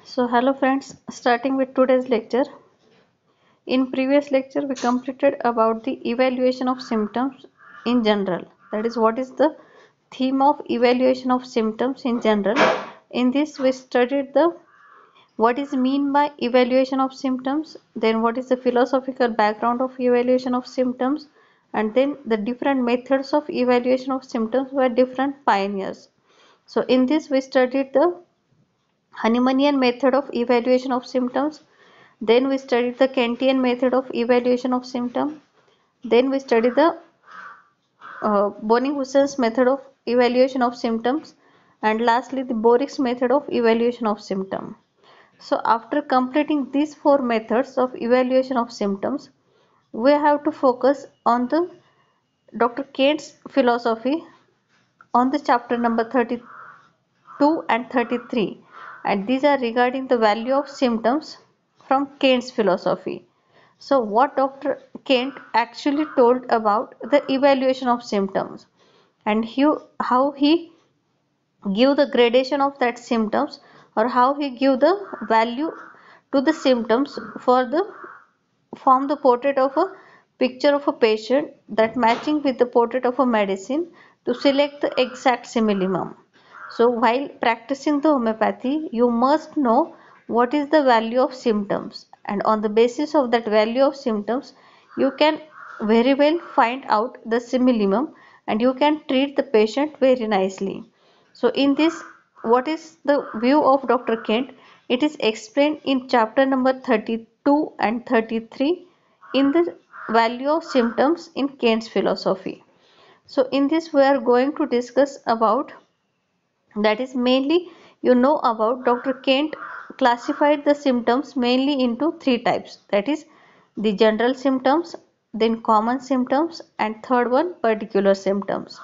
So hello friends, starting with today's lecture. In previous lecture we completed about the evaluation of symptoms in general. That is what is the theme of evaluation of symptoms in general. In this we studied the what is mean by evaluation of symptoms, then what is the philosophical background of evaluation of symptoms, and then the different methods of evaluation of symptoms by different pioneers. So in this we studied the Hahnemannian method of evaluation of symptoms. Then we studied the Kantian method of evaluation of symptom. Then we studied the Bonnie-Hussein's method of evaluation of symptoms, and lastly the Borik's method of evaluation of symptom. So after completing these four methods of evaluation of symptoms, we have to focus on the Dr. Kate's philosophy on the chapter number 32 and 33, and these are regarding the value of symptoms from Kant's philosophy. So what Dr. Kant actually told about the evaluation of symptoms, and how he give the gradation of that symptoms, or how he give the value to the symptoms for the form the portrait of a picture of a patient that matching with the portrait of a medicine to select the exact simillimum. So while practicing the homeopathy, you must know what is the value of symptoms, and on the basis of that value of symptoms, you can very well find out the simillimum and you can treat the patient very nicely. So in this, what is the view of Dr. Kent? It is explained in chapter number 32 and 33 in the value of symptoms in Kant's philosophy. So in this we are going to discuss about, that is mainly, you know about Dr. Kent classified the symptoms mainly into three types, that is the general symptoms, then common symptoms, and third one particular symptoms.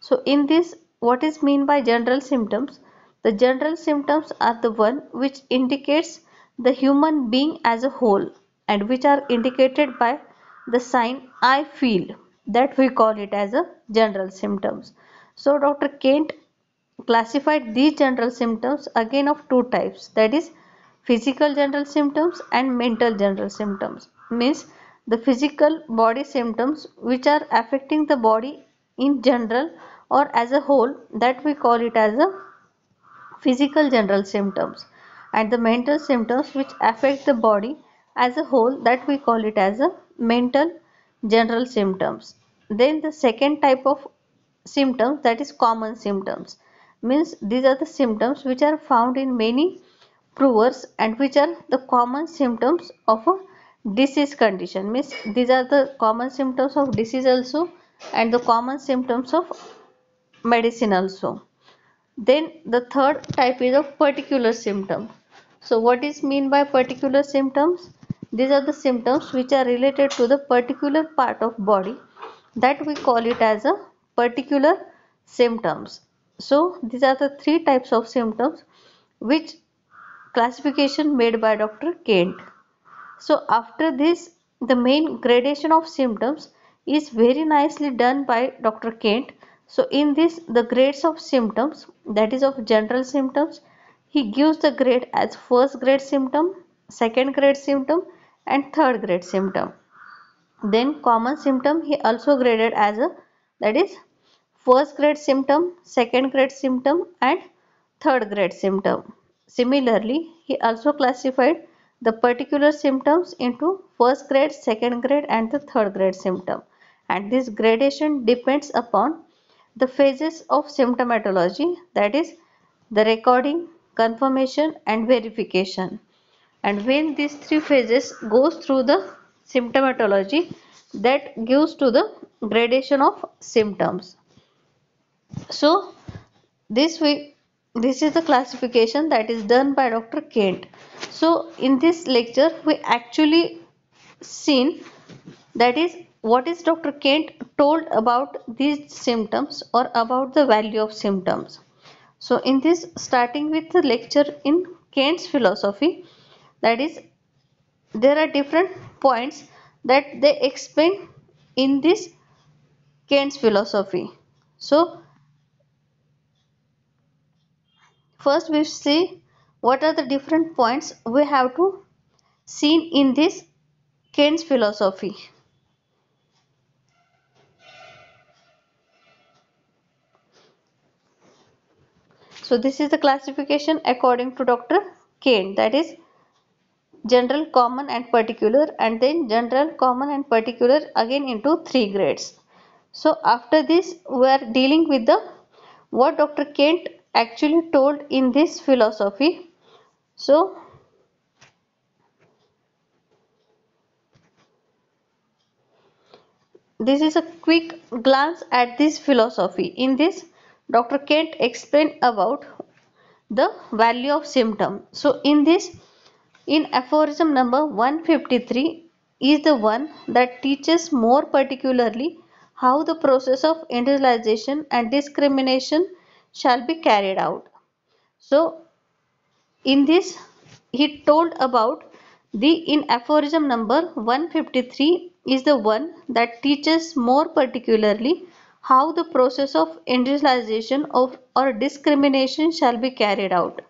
So in this, what is mean by general symptoms? The general symptoms are the one which indicates the human being as a whole and which are indicated by the sign I feel, that we call it as a general symptoms. So Dr. Kent classified these general symptoms again of two types, that is physical general symptoms and mental general symptoms. Means the physical body symptoms which are affecting the body in general or as a whole, that we call it as a physical general symptoms, and the mental symptoms which affect the body as a whole, that we call it as a mental general symptoms. Then the second type of symptoms, that is common symptoms, means these are the symptoms which are found in many provers and which are the common symptoms of a disease condition. Means these are the common symptoms of disease also and the common symptoms of medicine also. Then the third type is of particular symptom. So what is mean by particular symptoms? These are the symptoms which are related to the particular part of body, that we call it as a particular symptoms. So these are the three types of symptoms which classification made by Dr. Kent. So after this, the main gradation of symptoms is very nicely done by Dr. Kent. So in this, the grades of symptoms, that is of general symptoms, he gives the grade as first grade symptom, second grade symptom, and third grade symptom. Then common symptom he also graded as a, that is first grade symptom, second grade symptom, and third grade symptom. Similarly, he also classified the particular symptoms into first grade, second grade, and the third grade symptom. And this gradation depends upon the phases of symptomatology, that is the recording, confirmation, and verification. And when these three phases goes through the symptomatology, that gives to the gradation of symptoms. So this is the classification that is done by Dr. Kent. So in this lecture we actually seen, that is what is Dr. Kent told about these symptoms or about the value of symptoms. So in this, starting with the lecture in Kant's philosophy, that is there are different points that they explain in this Kant's philosophy. So first we see what are the different points we have to see in this Kant's philosophy. So this is the classification according to Dr. Kant, that is general, common and particular, and then general, common and particular again into three grades. So after this we are dealing with the what Dr. Kant actually told in this philosophy. So this is a quick glance at this philosophy. In this, Dr. Kant explained about the value of symptom. So in this, in aphorism number 153 is the one that teaches more particularly how the process of individualization and discrimination shall be carried out. So in this, he told about the in aphorism number 153 is the one that teaches more particularly how the process of individualization of or discrimination shall be carried out.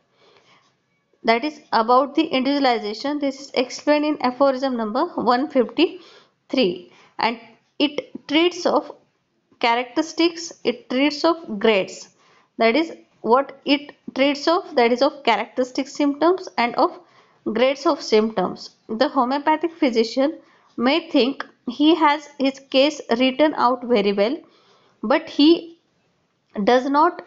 That is about the individualization. This is explained in aphorism number 153, and it treats of characteristics, it treats of grades. That is what it treats of, that is of characteristic symptoms and of grades of symptoms. The homeopathic physician may think he has his case written out very well, but he does not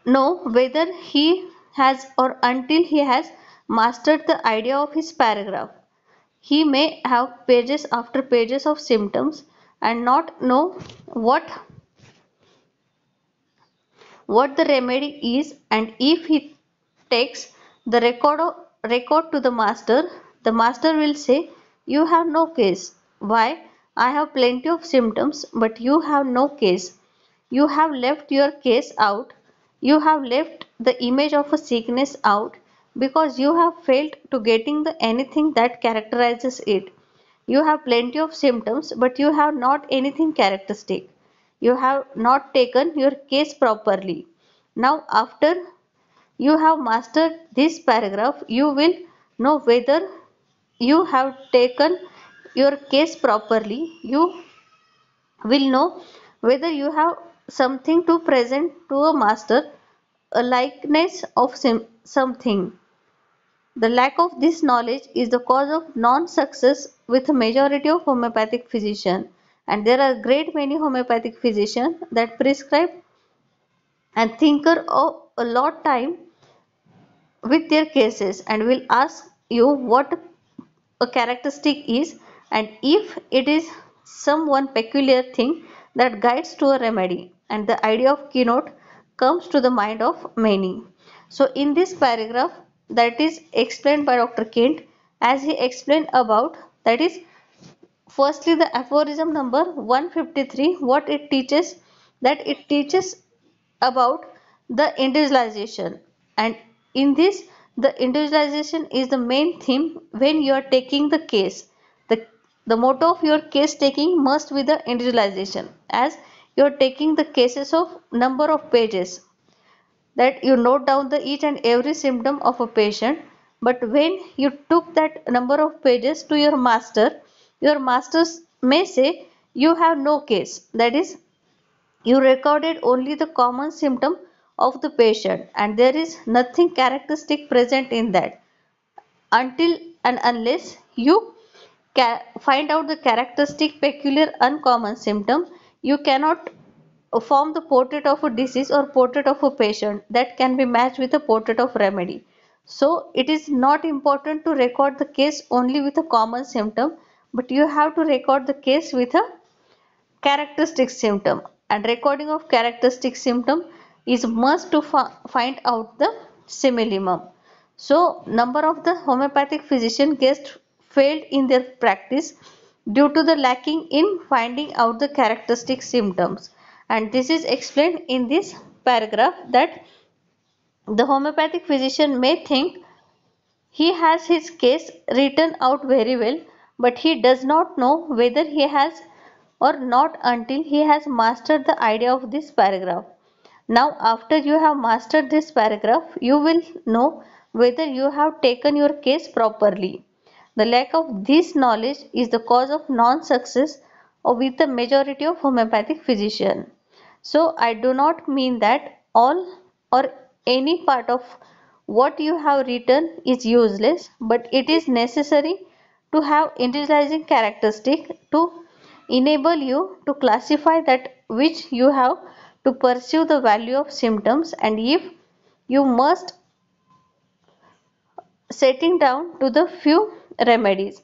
know whether he has or until he has mastered the idea of his paragraph. He may have pages after pages of symptoms and not know what what the remedy is, and if he takes the record to the master will say, you have no case. Why? I have plenty of symptoms, but you have no case. You have left your case out. You have left the image of a sickness out because you have failed to getting the anything that characterizes it. You have plenty of symptoms, but you have not anything characteristic. You have not taken your case properly. Now, after you have mastered this paragraph, you will know whether you have taken your case properly. You will know whether you have something to present to a master, a likeness of something. The lack of this knowledge is the cause of non-success with a majority of homeopathic physicians, and there are great many homeopathic physicians that prescribe and thinker of a lot time with their cases and will ask you what a characteristic is, and if it is some one peculiar thing that guides to a remedy, and the idea of keynote comes to the mind of many. So in this paragraph that is explained by Dr. Kent, as he explained about, that is firstly the aphorism number 153, what it teaches, that it teaches about the individualization, and in this the individualization is the main theme when you are taking the case. The the motto of your case taking must be the individualization, as you are taking the cases of number of pages, that you note down the each and every symptom of a patient, but when you took that number of pages to your master may say you have no case, that is you recorded only the common symptom of the patient and there is nothing characteristic present in that. Until and unless you find out the characteristic peculiar uncommon symptom, you cannot form the portrait of a disease or portrait of a patient that can be matched with a portrait of remedy. So it is not important to record the case only with a common symptom, but you have to record the case with a characteristic symptom, and recording of characteristic symptom is must to find out the simillimum. So number of the homeopathic physician gets failed in their practice due to the lacking in finding out the characteristic symptoms, and this is explained in this paragraph, that the homeopathic physician may think he has his case written out very well, but he does not know whether he has or not until he has mastered the idea of this paragraph. Now, after you have mastered this paragraph, you will know whether you have taken your case properly. The lack of this knowledge is the cause of non-success with the majority of homeopathic physicians. So I do not mean that all or any part of what you have written is useless, but it is necessary to have individualizing characteristic to enable you to classify that which you have to pursue the value of symptoms, and if you must setting down to the few remedies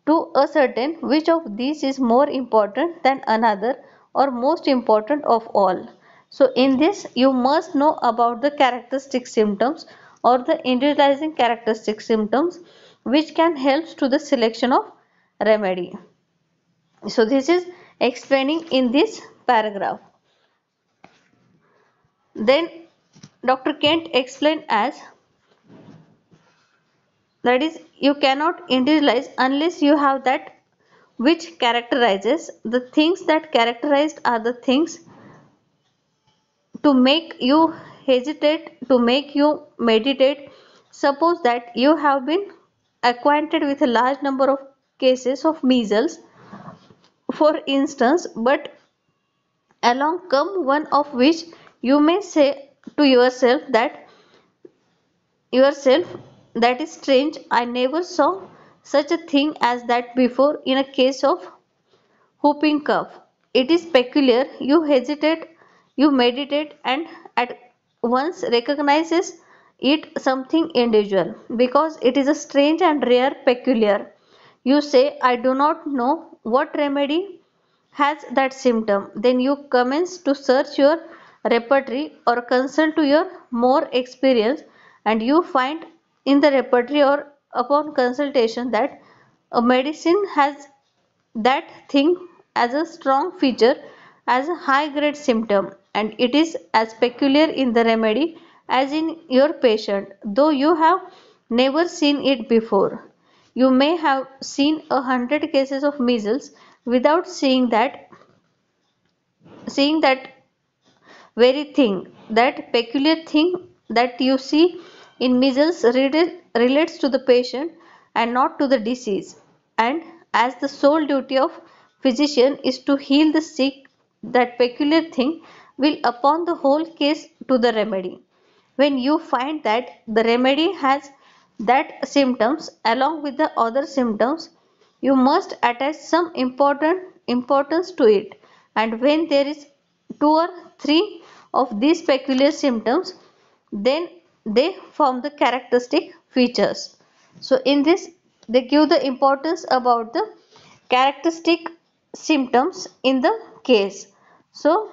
to ascertain which of these is more important than another or most important of all. So in this you must know about the characteristic symptoms or the individualizing characteristic symptoms which can help to the selection of remedy. So this is explaining in this paragraph. Then Dr. Kent explained as that is you cannot individualize unless you have that which characterizes the things that characterized are the things to make you hesitate, to make you meditate. Suppose that you have been acquainted with a large number of cases of measles, for instance, but along come one of which you may say to yourself that is strange, I never saw such a thing as that before in a case of whooping cough. It is peculiar. You hesitate, you meditate, and at once recognizes it something individual because it is a strange and rare peculiar. You say, I do not know what remedy has that symptom. Then you commence to search your repertory or consult to your more experience, and you find in the repertory or upon consultation that a medicine has that thing as a strong feature as a high grade symptom, and it is as peculiar in the remedy as in your patient, though you have never seen it before. You may have seen 100 cases of measles without seeing that very thing, that peculiar thing that you see in measles relates to the patient and not to the disease. And as the sole duty of physician is to heal the sick, that peculiar thing will upon the whole case to the remedy. When you find that the remedy has that symptoms along with the other symptoms, you must attach some important importance to it, and when there is two or three of these peculiar symptoms, then they form the characteristic features. So in this they give the importance about the characteristic symptoms in the case. So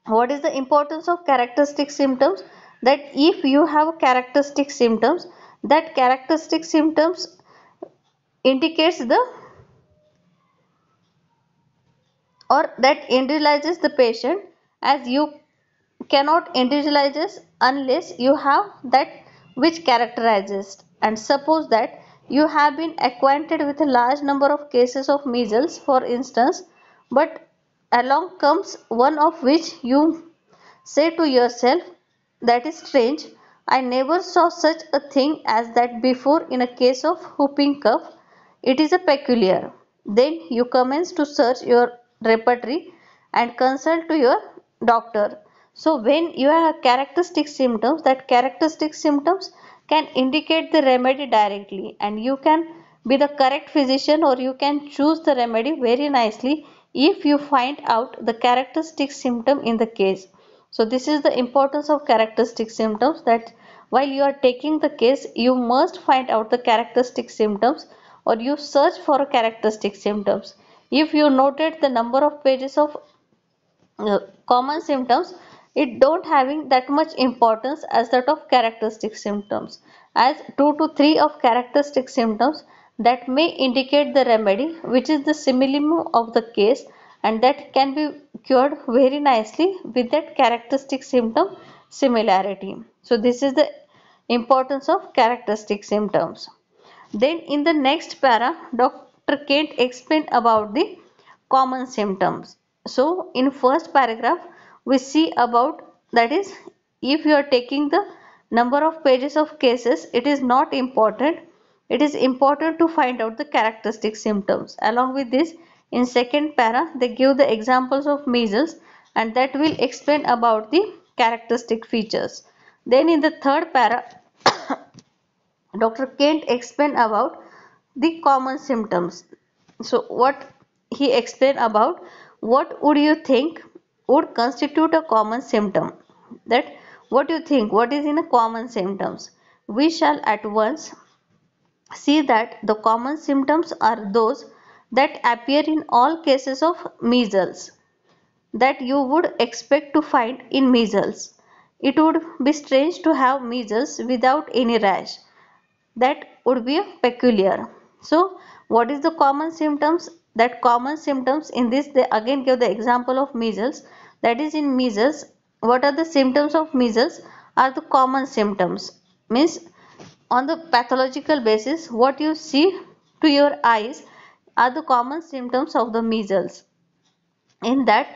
what is the importance of characteristic symptoms? That if you have characteristic symptoms, that characteristic symptoms indicates the or that individualizes the patient, as you cannot individualize unless you have that which characterizes. And suppose that you have been acquainted with a large number of cases of measles, for instance, but along comes one of which you say to yourself, that is strange, I never saw such a thing as that before in a case of whooping cough. It is a peculiar. Then you commence to search your repertory and consult to your doctor. So when you have characteristic symptoms, that characteristic symptoms can indicate the remedy directly, and you can be the correct physician or you can choose the remedy very nicely if you find out the characteristic symptom in the case. So this is the importance of characteristic symptoms, that while you are taking the case you must find out the characteristic symptoms or you search for characteristic symptoms. If you noted the number of pages of common symptoms, it don't having that much importance as that of characteristic symptoms, as 2 to 3 of characteristic symptoms that may indicate the remedy which is the simillimum of the case, and that can be cured very nicely with that characteristic symptom similarity. So this is the importance of characteristic symptoms. Then in the next para, Dr. Kent explained about the common symptoms. So in first paragraph we see about, that is, if you are taking the number of pages of cases, it is not important. It is important to find out the characteristic symptoms. Along with this, in second para, they give the examples of measles and that will explain about the characteristic features. Then in the third para, Dr. Kent explained about the common symptoms. So what he explained about, what would you think would constitute a common symptom? That what you think, what is in a common symptoms? We shall at once see that the common symptoms are those that appear in all cases of measles that you would expect to find in measles. It would be strange to have measles without any rash. That would be peculiar. So what is the common symptoms? That common symptoms in this, they again give the example of measles. That is, in measles, what are the symptoms of measles are the common symptoms, means on the pathological basis what you see to your eyes are the common symptoms of the measles. In that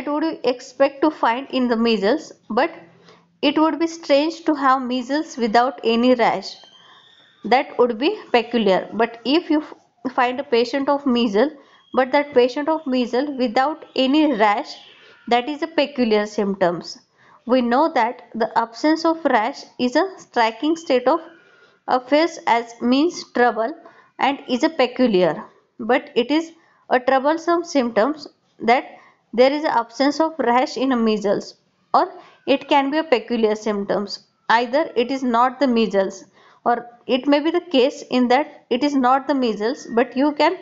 would you expect to find in the measles, but it would be strange to have measles without any rash. That would be peculiar. But if you find a patient of measles, but that patient of measles without any rash, that is a peculiar symptoms. We know that the absence of rash is a striking state of affairs, as means trouble, and is a peculiar, but it is a troublesome symptoms that there is a absence of rash in a measles, or it can be a peculiar symptoms. Either it is not the measles, or it may be the case in that it is not the measles, but you can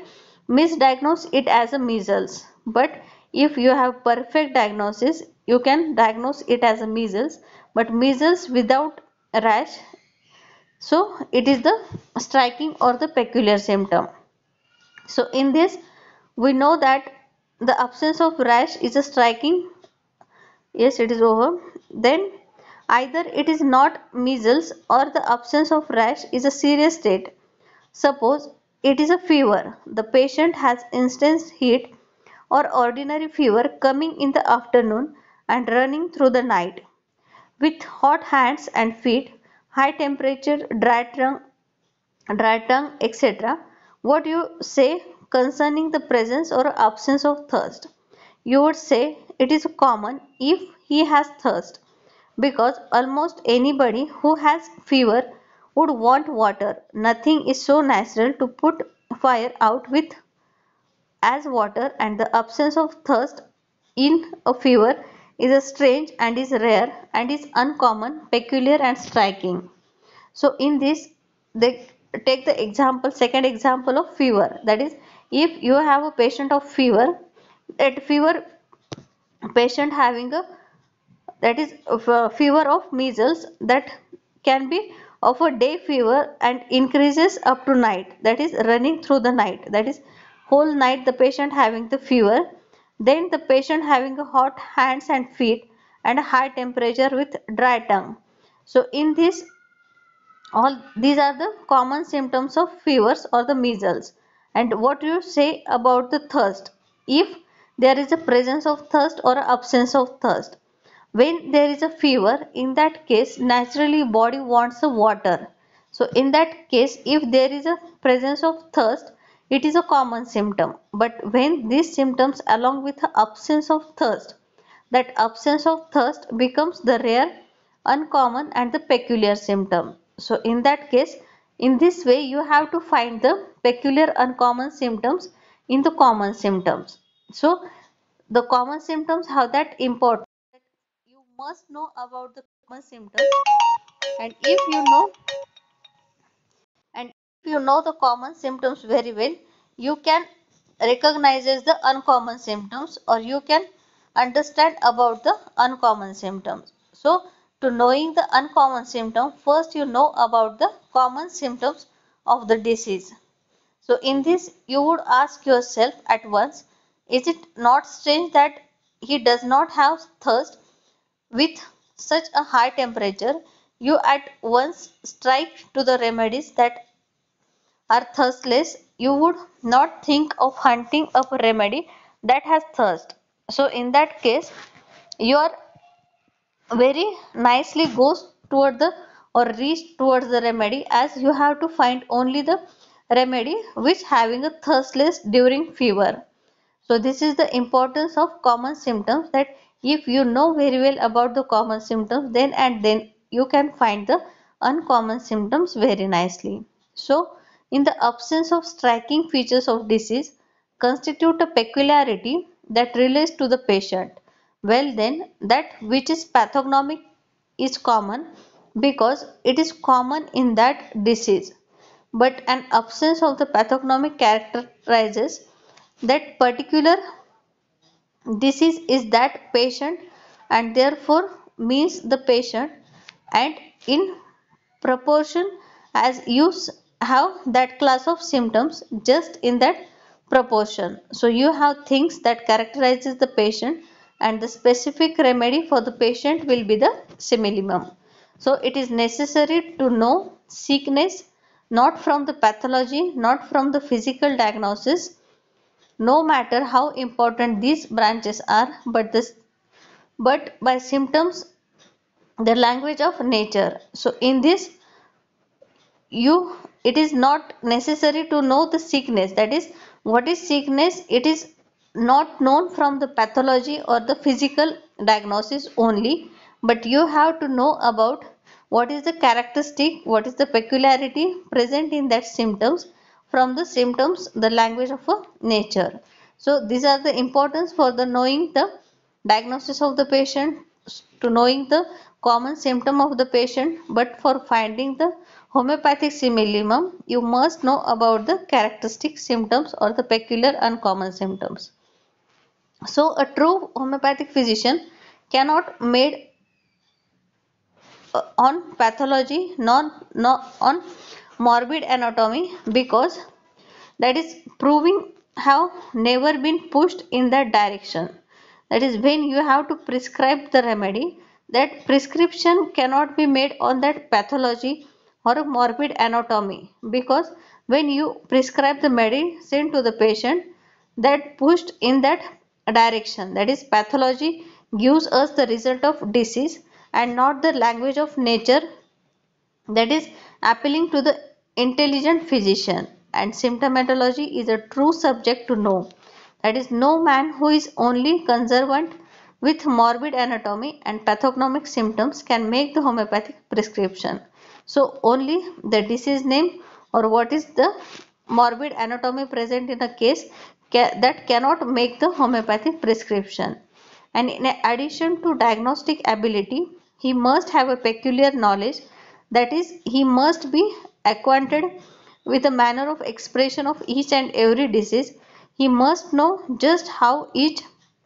misdiagnose it as a measles. But if you have perfect diagnosis, you can diagnose it as a measles, but measles without rash, so it is the striking or the peculiar symptom. So in this we know that the absence of rash is a striking. Yes, it is over. Then either it is not measles or the absence of rash is a serious state. Suppose it is a fever. The patient has intense heat or ordinary fever coming in the afternoon and running through the night with hot hands and feet, high temperature, dry tongue, etc. What you say concerning the presence or absence of thirst? You would say it is common if he has thirst, because almost anybody who has fever would want water. Nothing is so natural to put fire out with as water, and the absence of thirst in a fever is a strange and is rare and is uncommon, peculiar and striking. So in this they take the example, second example of fever. That is, if you have a patient of fever, that fever patient having a, that is a fever of measles, that can be of a day fever and increases up to night, that is running through the night, that is whole night the patient having the fever. Then the patient having a hot hands and feet and a high temperature with dry tongue. So in this, all these are the common symptoms of fevers or the measles. And what you say about the thirst? If there is a presence of thirst or absence of thirst. When there is a fever, in that case, naturally body wants a water. So in that case, if there is a presence of thirst, it is a common symptom. But when these symptoms along with the absence of thirst, that absence of thirst becomes the rare, uncommon and the peculiar symptom. So in that case, in this way you have to find the peculiar uncommon symptoms in the common symptoms. So the common symptoms have that important. You must know about the common symptoms, and if you know the common symptoms very well, you can recognize as the uncommon symptoms, or you can understand about the uncommon symptoms. So to knowing the uncommon symptom, first you know about the common symptoms of the disease. So in this you would ask yourself at once, is it not strange that he does not have thirst with such a high temperature? You at once strike to the remedies that are thirstless. You would not think of hunting up a remedy that has thirst. So in that case, you are very nicely goes toward the or reach towards the remedy, as you have to find only the remedy which having a thirstless during fever. So this is the importance of common symptoms, that if you know very well about the common symptoms, then and then you can find the uncommon symptoms very nicely. So in the absence of striking features of disease constitute a peculiarity that relates to the patient. Well then, that which is pathognomic is common because it is common in that disease, but an absence of the pathognomic characterizes that particular disease is that patient, and therefore means the patient, and in proportion as you have that class of symptoms, just in that proportion. So you have things that characterizes the patient, and the specific remedy for the patient will be the simillimum. So it is necessary to know sickness not from the pathology, not from the physical diagnosis, no matter how important these branches are, but by symptoms, the language of nature. So in this, you it is not necessary to know the sickness, that is what is sickness, it is not known from the pathology or the physical diagnosis only, but you have to know about what is the characteristic, what is the peculiarity present in that symptoms, from the symptoms the language of a nature. So these are the importance for the knowing the diagnosis of the patient, to knowing the common symptom of the patient, but for finding the homeopathic simillimum, you must know about the characteristic symptoms or the peculiar uncommon symptoms. So a true homeopathic physician cannot made on pathology, not on morbid anatomy, because that is proving have never been pushed in that direction. That is, when you have to prescribe the remedy, that prescription cannot be made on that pathology or a morbid anatomy, because when you prescribe the medicine to the patient, that pushed in that direction, that is pathology gives us the result of disease and not the language of nature, that is appealing to the intelligent physician. And symptomatology is a true subject to know, that is, no man who is only conservant with morbid anatomy and pathognomic symptoms can make the homeopathic prescription. So only the disease name or what is the morbid anatomy present in a case that cannot make the homeopathic prescription. And in addition to diagnostic ability, he must have a peculiar knowledge, that is, he must be acquainted with the manner of expression of each and every disease. He must know just how each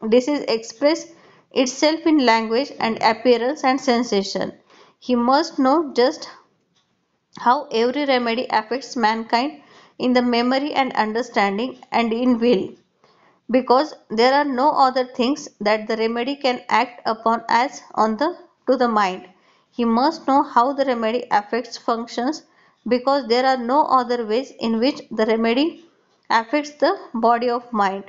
disease expresses itself in language and appearance and sensation. He must know just how every remedy affects mankind in the memory and understanding and in will, because there are no other things that the remedy can act upon as on the to the mind. He must know how the remedy affects functions, because there are no other ways in which the remedy affects the body of mind.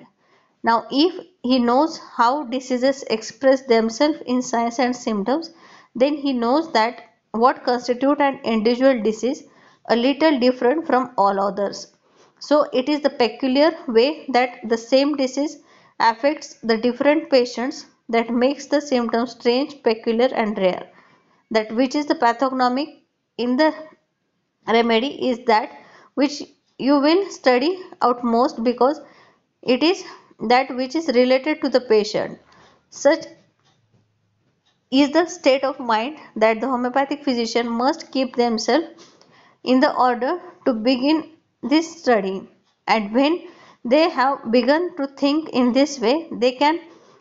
Now if he knows how diseases express themselves in signs and symptoms, then he knows that what constitute an individual disease a little different from all others. So it is the peculiar way that the same disease affects the different patients that makes the symptoms strange, peculiar and rare. That which is the pathognomic in the remedy is that which you will study out most, because it is that which is related to the patient. Such is the state of mind that the homeopathic physician must keep themselves in the order to begin this study, and when they have begun to think in this way, they can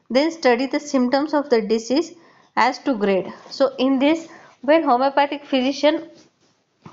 then study the symptoms of the disease as to grade. So in this, when homeopathic physician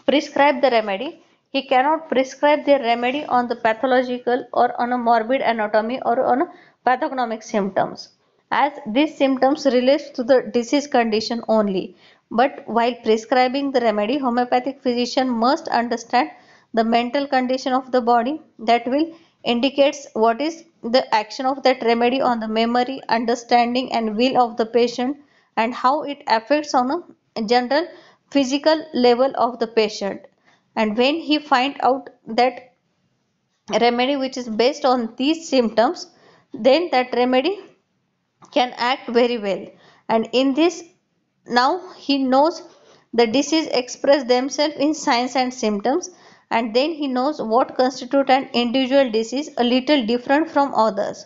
prescribe the remedy, he cannot prescribe the remedy on the pathological or on a morbid anatomy or on a pathognomic symptoms, as these symptoms relates to the disease condition only. But while prescribing the remedy, homeopathic physician must understand the mental condition of the body, that will indicates what is the action of that remedy on the memory, understanding and will of the patient, and how it affects on a general physical level of the patient, and when he find out that remedy which is based on these symptoms, then that remedy can act very well. And in this, now he knows the disease express themselves in signs and symptoms, and then he knows what constitute an individual disease a little different from others.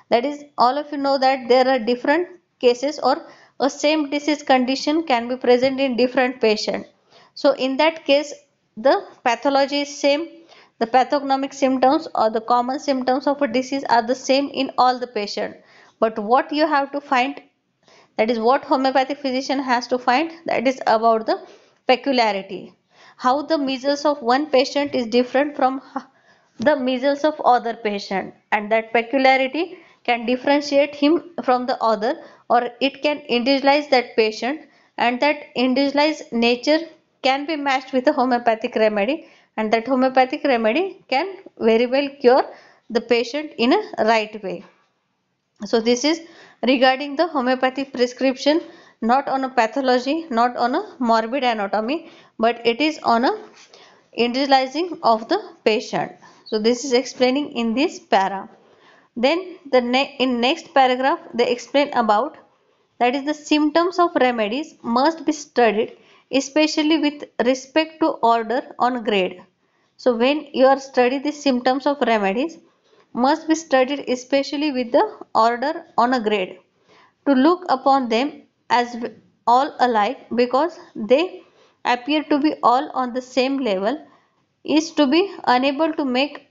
That is, all of you know that there are different cases, or a same disease condition can be present in different patient. So in that case, the pathology is same, the pathognomic symptoms or the common symptoms of a disease are the same in all the patient. But what you have to find, that is what homeopathic physician has to find, that is about the peculiarity. How the measles of one patient is different from the measles of other patient, and that peculiarity can differentiate him from the other, or it can individualize that patient, and that individualized nature can be matched with a homeopathic remedy, and that homeopathic remedy can very well cure the patient in a right way. So this is regarding the homeopathic prescription, not on a pathology, not on a morbid anatomy, but it is on a individualizing of the patient. So this is explaining in this para. Then in next paragraph they explain about, that is, the symptoms of remedies must be studied especially with respect to order on grade. So when you are studying the symptoms of remedies, must be studied especially with the order on a grade, to look upon them as all alike because they appear to be all on the same level, is to be unable to make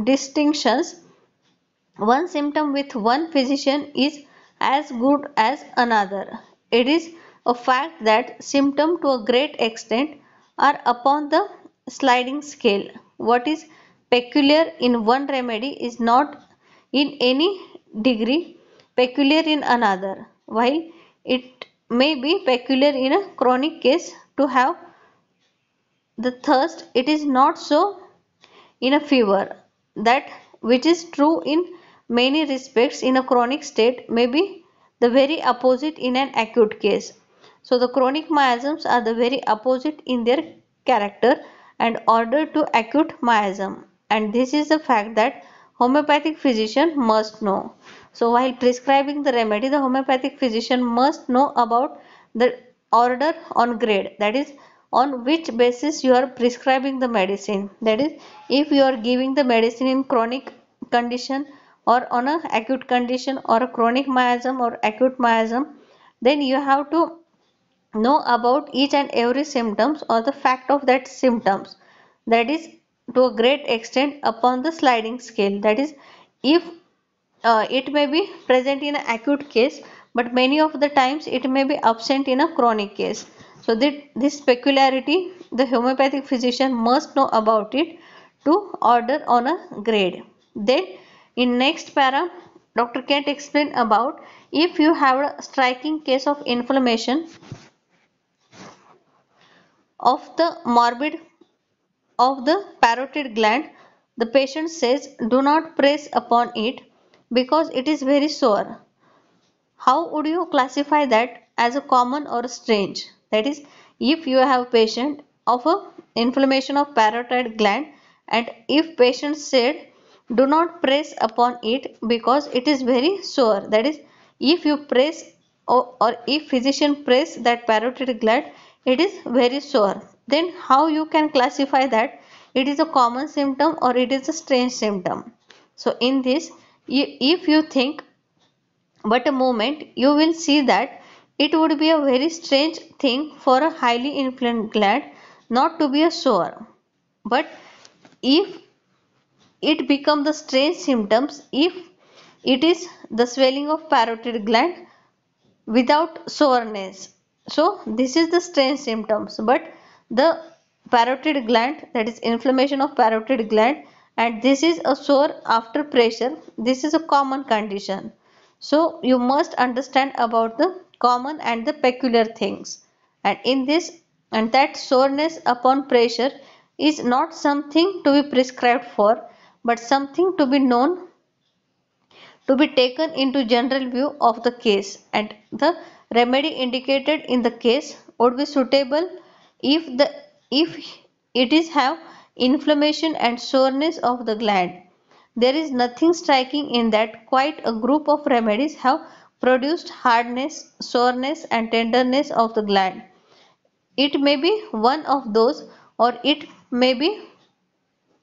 distinctions. One symptom with one physician is as good as another. It is a fact that symptoms to a great extent are upon the sliding scale. What is peculiar in one remedy is not in any degree peculiar in another, while it may be peculiar in a chronic case to have the thirst, it is not so in a fever. That which is true in many respects in a chronic state may be the very opposite in an acute case. So the chronic miasms are the very opposite in their character and order to acute miasm, and this is the fact that homeopathic physician must know. So while prescribing the remedy, the homeopathic physician must know about the order on grade, that is, on which basis you are prescribing the medicine. That is, if you are giving the medicine in chronic condition or on a acute condition or a chronic miasm or acute miasm, then you have to know about each and every symptoms or the fact of that symptoms, that is, to a great extent upon the sliding scale. That is, if it may be present in an acute case, but many of the times it may be absent in a chronic case. So that this peculiarity the homeopathic physician must know about it to order on a grade. Then in next para, Dr. Kent explain about, if you have a striking case of inflammation of the morbid of the parotid gland, the patient says do not press upon it because it is very sore. How would you classify that as a common or strange? That is, if you have patient of a inflammation of parotid gland, and if patient said do not press upon it because it is very sore, that is, if you press, or if physician press that parotid gland, it is very sore, then how you can classify that it is a common symptom or it is a strange symptom? So in this, if you think but a moment, you will see that it would be a very strange thing for a highly inflamed gland not to be a sore. But if it become the strange symptoms, if it is the swelling of parotid gland without soreness, so this is the strange symptoms. But the parotid gland, that is inflammation of parotid gland, and this is a sore after pressure, this is a common condition. So you must understand about the common and the peculiar things, and in this, and that soreness upon pressure is not something to be prescribed for, but something to be known, to be taken into general view of the case, and the remedy indicated in the case would be suitable if it is have inflammation and soreness of the gland. There is nothing striking in that quite a group of remedies have produced hardness, soreness and tenderness of the gland. It may be one of those, or it may be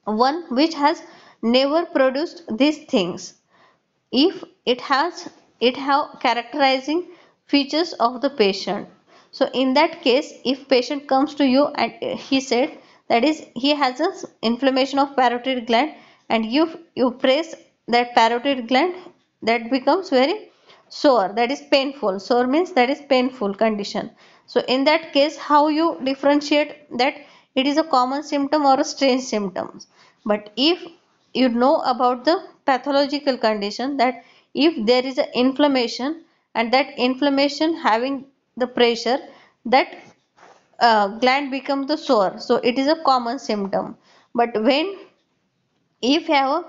one which has never produced these things. If it have characterizing features of the patient. So in that case, if patient comes to you and he said that is he has a inflammation of parotid gland, and you press that parotid gland, that becomes very sore, that is painful. Sore means that is painful condition. So in that case, how you differentiate that it is a common symptom or a strange symptom? But if you know about the pathological condition, that if there is an inflammation and that inflammation having the pressure, that gland becomes the sore, so it is a common symptom. But if you have a,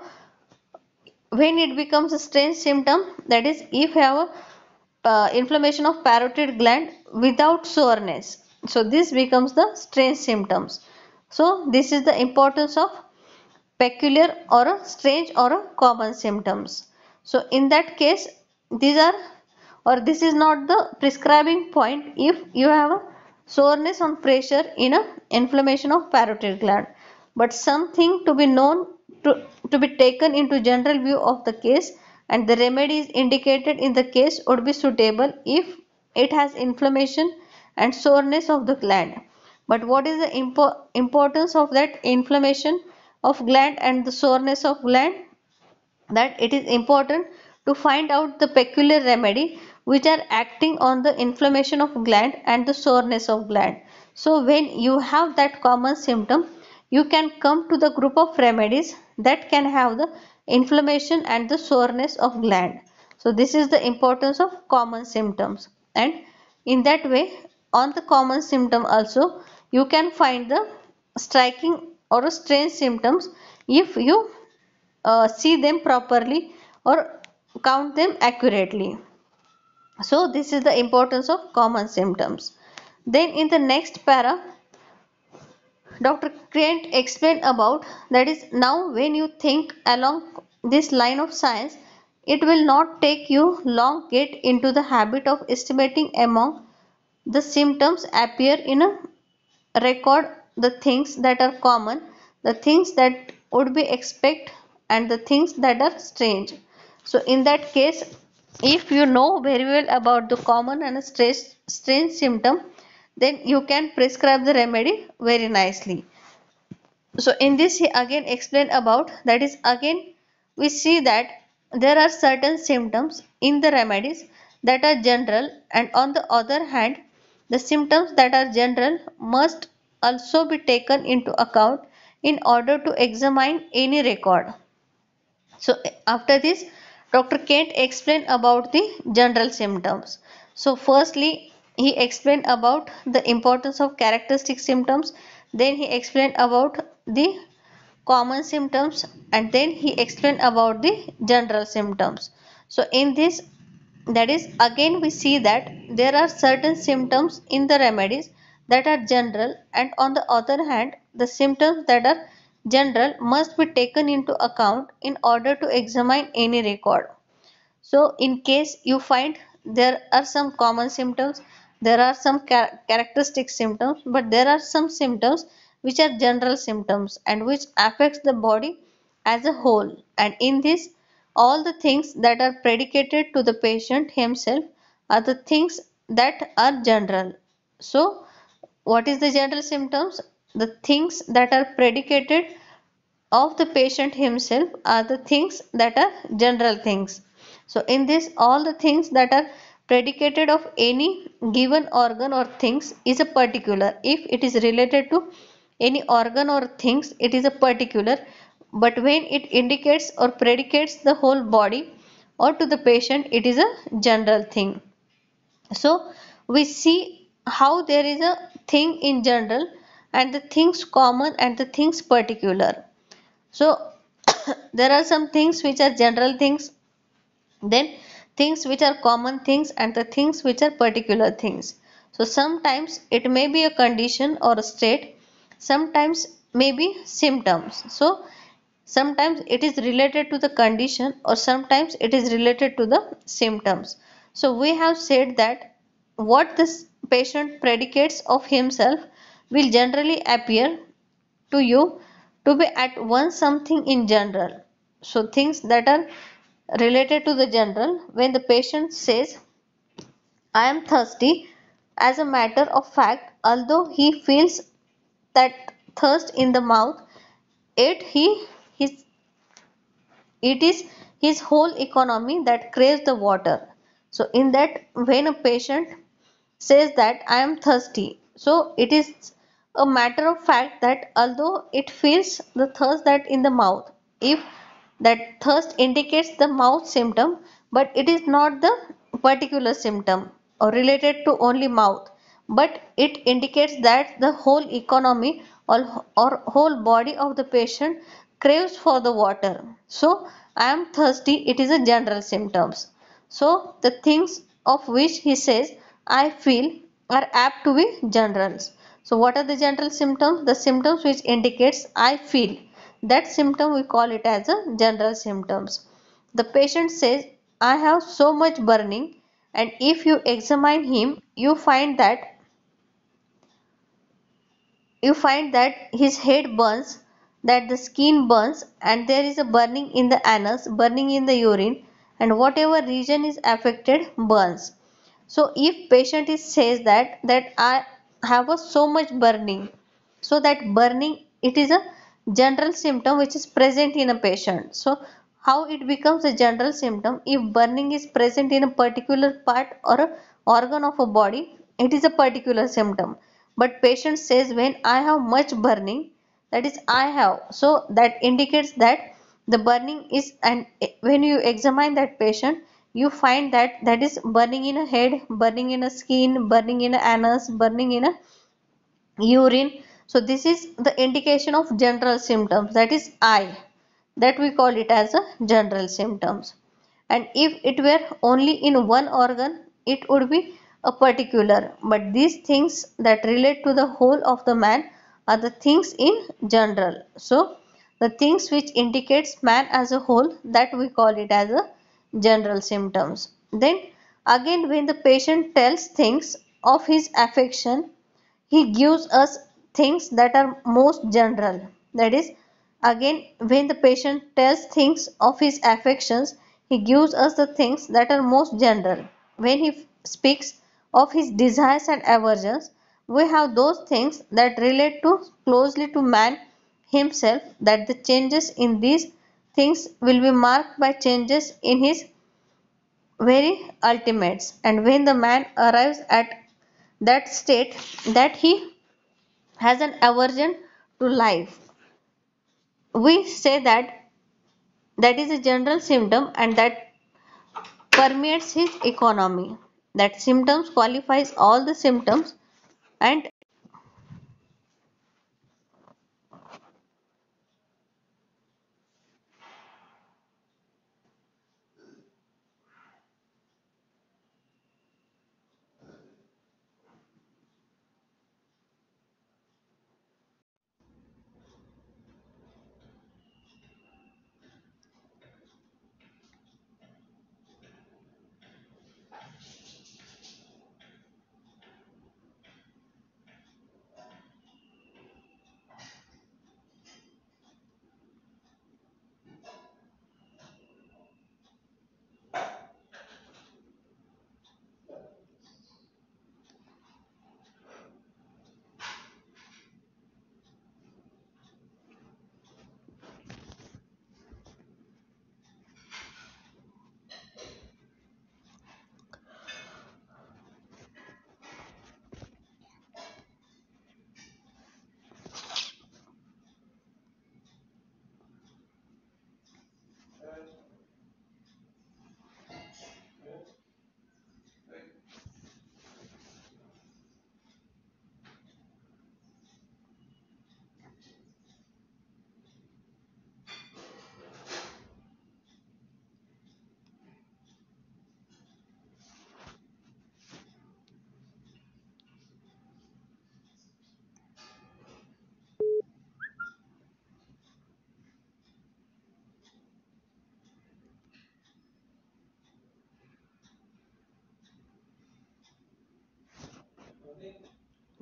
when it becomes a strange symptom, that is if you have a inflammation of parotid gland without soreness, so this becomes the strange symptoms. So this is the importance of peculiar or a strange or a common symptoms. So in that case, these are, or this is not the prescribing point if you have a soreness on pressure in a inflammation of parotid gland. But something to be known, to be taken into general view of the case, and the remedies indicated in the case would be suitable if it has inflammation and soreness of the gland. But what is the importance of that inflammation of gland and the soreness of gland? That it is important to find out the peculiar remedy which are acting on the inflammation of gland and the soreness of gland. So when you have that common symptom, you can come to the group of remedies that can have the inflammation and the soreness of gland. So this is the importance of common symptoms, and in that way, on the common symptom also you can find the striking or strange symptoms if you see them properly or count them accurately. So this is the importance of common symptoms. Then in the next para, Dr. Krent explained about, that is, now when you think along this line of science, it will not take you long get into the habit of estimating among the symptoms appear in a record the things that are common, the things that would be expect, and the things that are strange. So in that case, if you know very well about the common and strange symptom, then you can prescribe the remedy very nicely. So in this he again explained about, that is, again we see that there are certain symptoms in the remedies that are general, and on the other hand the symptoms that are general must also be taken into account in order to examine any record. So after this, Dr. Kent explained about the general symptoms. So firstly, he explained about the importance of characteristic symptoms, then he explained about the common symptoms, and then he explained about the general symptoms. So in this, that is, again we see that there are certain symptoms in the remedies that are general, and on the other hand the symptoms that are general must be taken into account in order to examine any record. So in case you find there are some common symptoms, there are some characteristic symptoms, but there are some symptoms which are general symptoms and which affects the body as a whole. And in this, all the things that are predicated to the patient himself are the things that are general. So what is the general symptoms? The things that are predicated of the patient himself are the things that are general things. So in this, all the things that are predicated of any given organ or things is a particular. If it is related to any organ or things, it is a particular. But when it indicates or predicates the whole body or to the patient, it is a general thing. So we see how there is a thing in general and the things common and the things particular. So there are some things which are general things, then things which are common things, and the things which are particular things. So sometimes it may be a condition or a state, sometimes maybe symptoms. So sometimes it is related to the condition or sometimes it is related to the symptoms. So we have said that what this patient predicates of himself will generally appear to you to be at once something in general. So things that are related to the general, when the patient says I am thirsty, as a matter of fact, although he feels that thirst in the mouth, yet his it is his whole economy that craves the water. So in that, when a patient says that I am thirsty, so it is a matter of fact that although it feels the thirst that in the mouth, if that thirst indicates the mouth symptom, but it is not the particular symptom or related to only mouth, but it indicates that the whole economy or whole body of the patient craves for the water. So I am thirsty, it is a general symptoms. So the things of which he says I feel are apt to be generals. So what are the general symptoms? The symptoms which indicates I feel. That symptom we call it as a general symptoms. The patient says I have so much burning, and if you examine him you find that his head burns, that the skin burns, and there is a burning in the anus, burning in the urine, and whatever region is affected burns. So if patient is says that I have a so much burning, so that burning it is a general symptom which is present in a patient. So how it becomes a general symptom? If burning is present in a particular part or a organ of a body, it is a particular symptom. But patient says when I have much burning, that is I have, so that indicates that the burning is, and when you examine that patient, you find that that is burning in a head, burning in a skin, burning in a anus, burning in a urine. So this is the indication of general symptoms, that is I, that we call it as a general symptoms. And if it were only in one organ, it would be a particular, but these things that relate to the whole of the man are the things in general. So the things which indicates man as a whole, that we call it as a general symptoms. Then again, when the patient tells things of his affection, he gives us things that are most general. That is, again, when the patient tells things of his affections, he gives us the things that are most general. When he speaks of his desires and aversions, we have those things that relate to closely to man himself, that the changes in these things will be marked by changes in his very ultimates. And when the man arrives at that state that he has an aversion to life, we say that that is a general symptom and that permeates his economy. That symptoms qualifies all the symptoms. And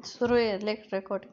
सुरू आहे lecture recording.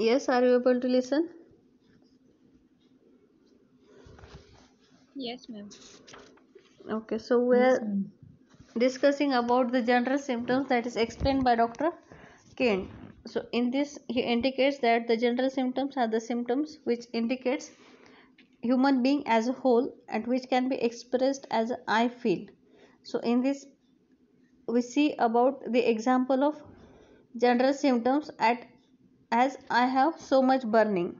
Yes, are you able to listen? Yes, ma'am. Okay, so we are discussing about the general symptoms that is explained by Dr. Kent. So in this he indicates that the general symptoms are the symptoms which indicates human being as a whole and which can be expressed as I feel. So in this we see about the example of general symptoms at as I have so much burning.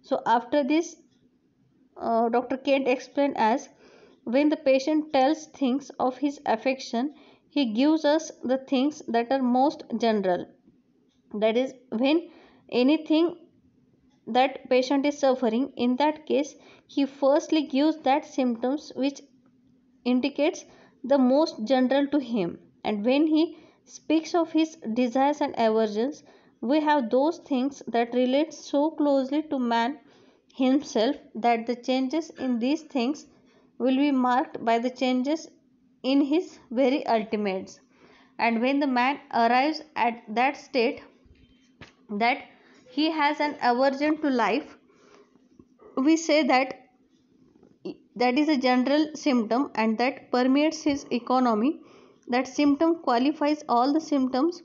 So after this Dr. Kent explained as when the patient tells things of his affection, he gives us the things that are most general. That is, when anything that patient is suffering, in that case, he firstly gives that symptoms which indicates the most general to him. And when he speaks of his desires and aversions, we have those things that relate so closely to man himself that the changes in these things will be marked by the changes in his very ultimates. And when the man arrives at that state that he has an aversion to life, we say that that is a general symptom and that permeates his economy. That symptom qualifies all the symptoms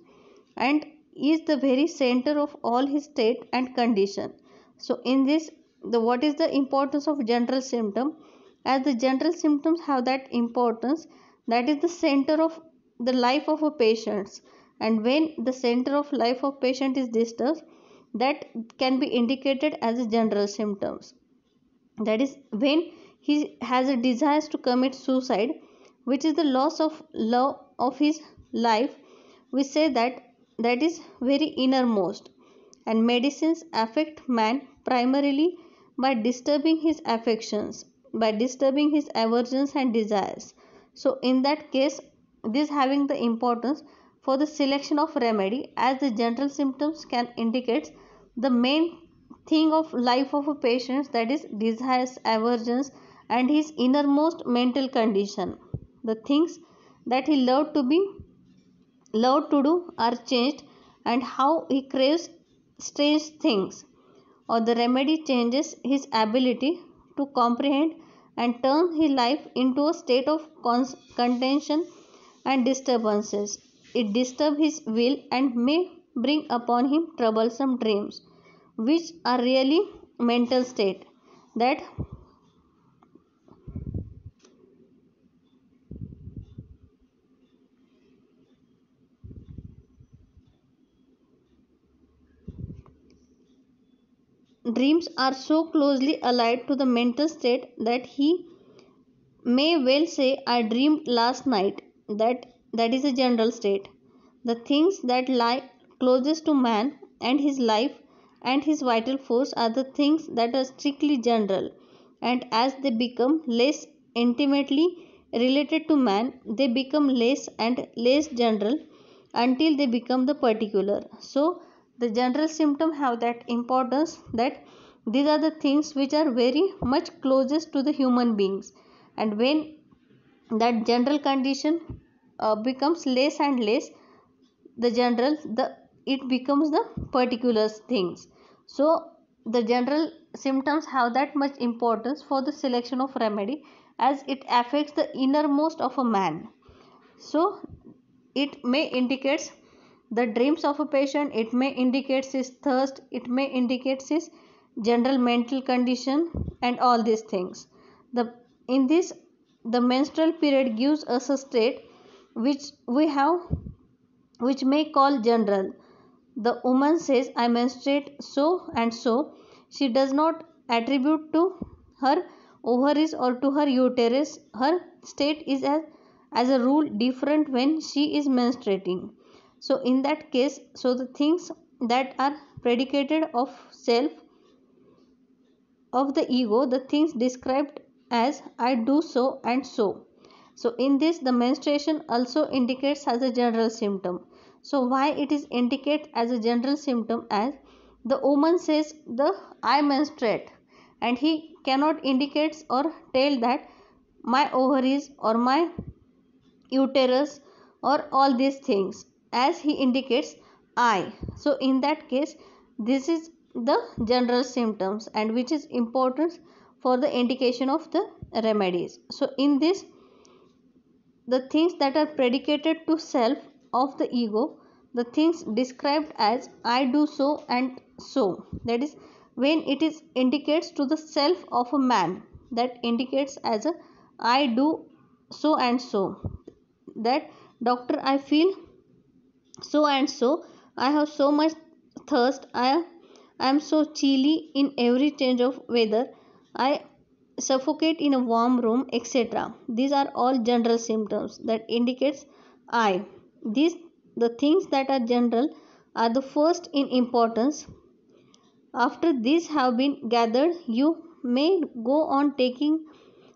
and is the very center of all his state and condition. So in this, the what is the importance of general symptom? As the general symptoms have that importance, that is the center of the life of a patient, and when the center of life of patient is disturbed, that can be indicated as a general symptoms. That is when he has a desire to commit suicide, which is the loss of love of his life. We say that that is very innermost, and medicines affect man primarily by disturbing his affections, by disturbing his aversions and desires. So in that case, this having the importance for the selection of remedy, as the general symptoms can indicate the main thing of life of a patient, that is desires, aversions, and his innermost mental condition. The things that he loved to do are changed, and how he craves strange things, or the remedy changes his ability to comprehend and turn his life into a state of contention and disturbances. It disturbs his will and may bring upon him troublesome dreams, which are really mental state. That dreams are so closely allied to the mental state that he may well say, I dreamed last night. That is a general state. The things that lie closest to man and his life and his vital force are the things that are strictly general, and as they become less intimately related to man, they become less and less general until they become the particular. So the general symptom have that importance, that these are the things which are very much closest to the human beings, and when that general condition becomes less and less, the general, the it becomes the particular things. So the general symptoms have that much importance for the selection of remedy, as it affects the innermost of a man. So it may indicates the dreams of a patient, it may indicates his thirst, it may indicates his general mental condition, and all these things. The in this, the menstrual period gives us a state which we have, which may call general. The woman says, I menstruate so and so. She does not attribute to her ovaries or to her uterus. Her state is as a rule different when she is menstruating. So in that case, so the things that are predicated of self, of the ego, the things described as I do so and so. So in this, the menstruation also indicates as a general symptom. So why it is indicate as a general symptom? As the woman says the I menstruate, and he cannot indicate or tell that my ovaries or my uterus or all these things, as he indicates I. So in that case, this is the general symptoms, and which is important for the indication of the remedies. So in this, the things that are predicated to self of the ego, the things described as I do so and so, that is when it is indicates to the self of a man, that indicates as a I do so and so, that doctor I feel so and so, I have so much thirst, I am so chilly in every change of weather, I suffocate in a warm room, etc. These are all general symptoms that indicates I. These, the things that are general, are the first in importance. After these have been gathered, you may go on taking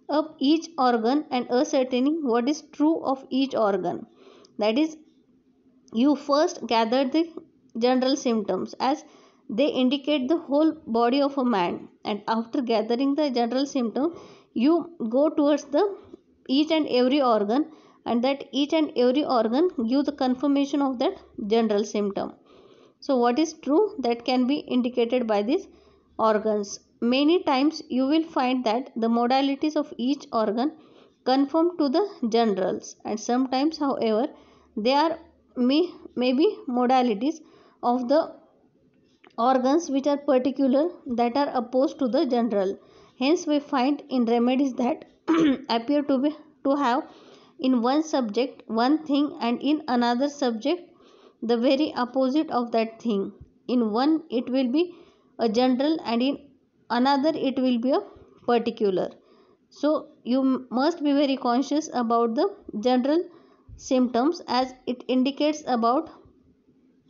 up each organ and ascertaining what is true of each organ. That is, you first gather the general symptoms, as they indicate the whole body of a man, and after gathering the general symptom, you go towards the each and every organ, and that each and every organ give the confirmation of that general symptom. So what is true, that can be indicated by these organs. Many times you will find that the modalities of each organ conform to the generals, and sometimes however they are maybe modalities of the organs which are particular, that are opposed to the general. Hence we find in remedies that appear to have in one subject one thing and in another subject the very opposite of that thing. In one it will be a general and in another it will be a particular. So you must be very conscious about the general symptoms as it indicates about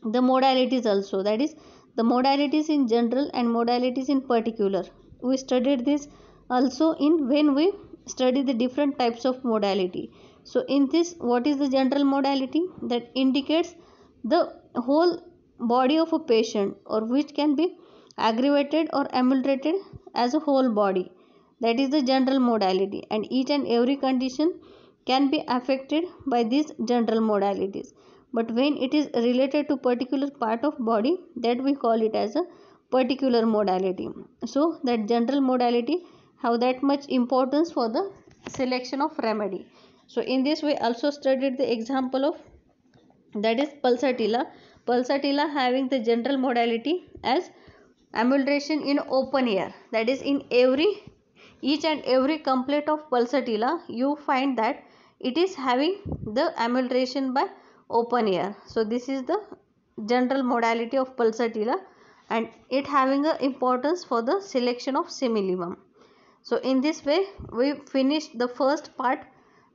the modalities also, that is the modalities in general and modalities in particular. We studied this also in when we study the different types of modality. So in this, what is the general modality? That indicates the whole body of a patient, or which can be aggravated or ameliorated as a whole body. That is the general modality, and each and every condition can be affected by these general modalities. But when it is related to particular part of body, that we call it as a particular modality. So that general modality have that much importance for the selection of remedy. So in this we also studied the example of, that is pulsatilla. Pulsatilla having the general modality as amelioration in open air, that is in every each and every complaint of pulsatilla you find that it is having the amelioration by open air. So this is the general modality of pulsatilla, and it having a importance for the selection of simillimum. So in this way we finished the first part,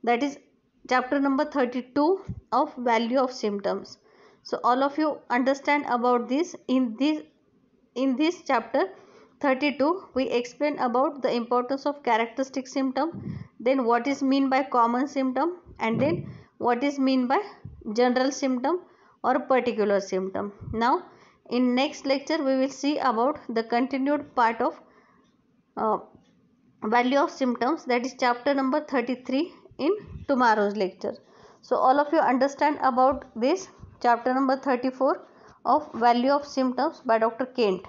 that is chapter number 32 of value of symptoms. So all of you understand about this. In this chapter 32 we explain about the importance of characteristic symptom, then what is mean by common symptom, and then what is mean by general symptom or particular symptom. Now in next lecture we will see about the continued part of uh, value of symptoms, that is chapter number 33 in tomorrow's lecture. So all of you understand about this chapter number 34 of value of symptoms by Dr. Kent.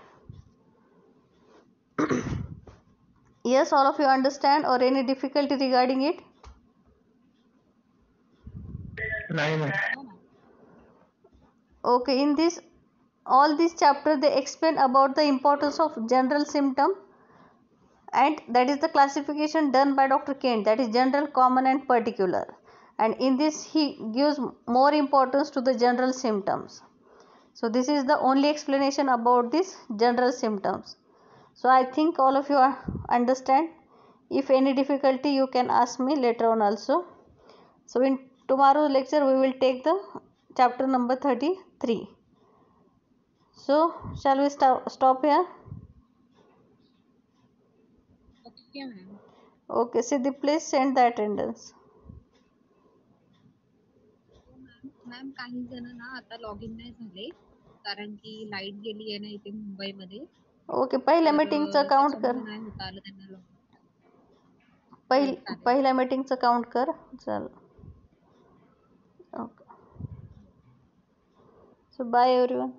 Yes, all of you understand, or any difficulty regarding it? Okay, in this all these chapter they explain about the importance of general symptom, and that is the classification done by Dr. Kent, that is general, common and particular, and in this he gives more importance to the general symptoms. So this is the only explanation about this general symptoms. So I think all of you understand. If any difficulty you can ask me later on also. So in tomorrow's lecture we will take the chapter number 33. So shall we stop here? Okay, ma'am. Okay, Siddhi, please send the attendance. Ma'am काही जण ना आता log in नाही झाले कारण की light गेली आहे ना इथे मुंबईमध्ये, ओके, पहिल्या तर मीटिंगचं काउंट कर. त्याच्यामुळे नाही होता आलं त्यांना लॉग चालेल. पहिल्या मीटिंगचं काउंट कर. चल, ओके. सो बाय एव्हरीवन.